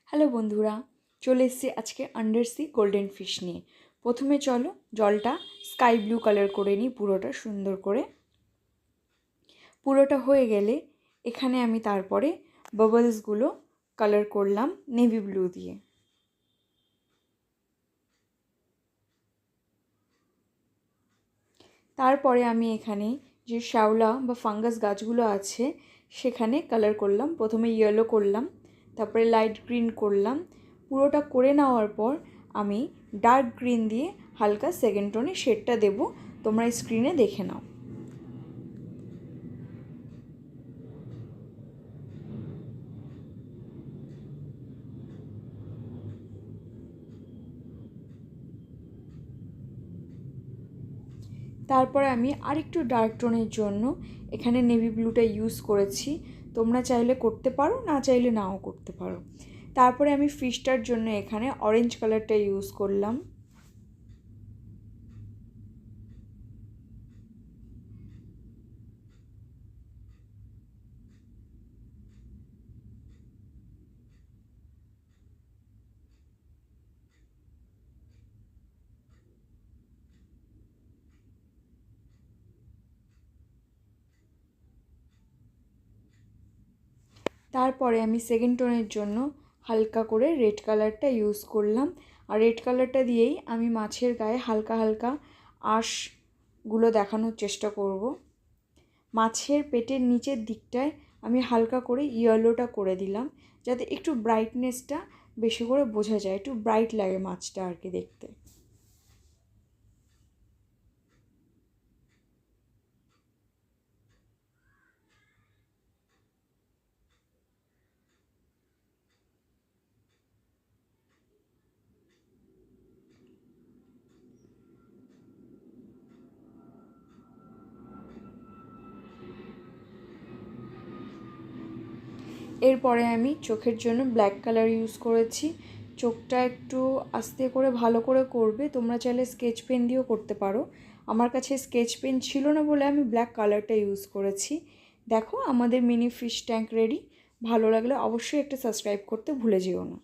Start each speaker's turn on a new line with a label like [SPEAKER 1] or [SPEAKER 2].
[SPEAKER 1] Hello বন্ধুরা, চলে এসেছি আজকে আন্ডার সি গোল্ডেন ফিশ নিয়ে। প্রথমে চলো জলটা স্কাই ব্লু কালার করে নিই পুরোটা সুন্দর করে। পুরোটা হয়ে গেলে এখানে আমি তারপরে বাবলসগুলো কালার করলাম নেভি ব্লু দিয়ে। তারপরে আমি এখানে যে শ্যাওলা বা ফাঙ্গাস গাছগুলো আছে সেখানে কালার করলাম। প্রথমে ইয়েলো করলাম, তারপরে লাইট গ্রিন করলাম। পুরোটা করে নেওয়ার পর আমি ডার্ক গ্রিন দিয়ে হালকা সেকেন্ড টোনে শেডটা দেবো, তোমরা স্ক্রিনে দেখে নাও। তারপরে আমি আরেকটু ডার্ক টোনের জন্য এখানে নেভি ব্লুটা ইউজ করেছি। তোমরা চাইলে করতে পারো, না চাইলে নাও করতে পারো। তারপরে আমি ফিশটার জন্য এখানে অরেঞ্জ কালারটা ইউজ করলাম। তারপরে আমি সেকেন্ড টোনের জন্য হালকা করে রেড কালারটা ইউজ করলাম। আর রেড কালারটা দিয়েই আমি মাছের গায়ে হালকা হালকা আঁশগুলো দেখানোর চেষ্টা করব। মাছের পেটের নিচের দিকটায় আমি হালকা করে ইয়েলোটা করে দিলাম, যাতে একটু ব্রাইটনেসটা বেশি করে বোঝা যায়, একটু ব্রাইট লাগে মাছটা আর কি দেখতে। এরপরে আমি চোখের জন্য ব্ল্যাক কালার ইউজ করেছি। চোখটা একটু আস্তে করে ভালো করে করবে, তোমরা চাইলে স্কেচ পেন দিয়েও করতে পারো। আমার কাছে স্কেচ পেন ছিল না বলে আমি ব্ল্যাক কালারটা ইউজ করেছি। দেখো আমাদের মিনি ফিশ ট্যাঙ্ক রেডি। ভালো লাগলে অবশ্যই একটা সাবস্ক্রাইব করতে ভুলে যেও না।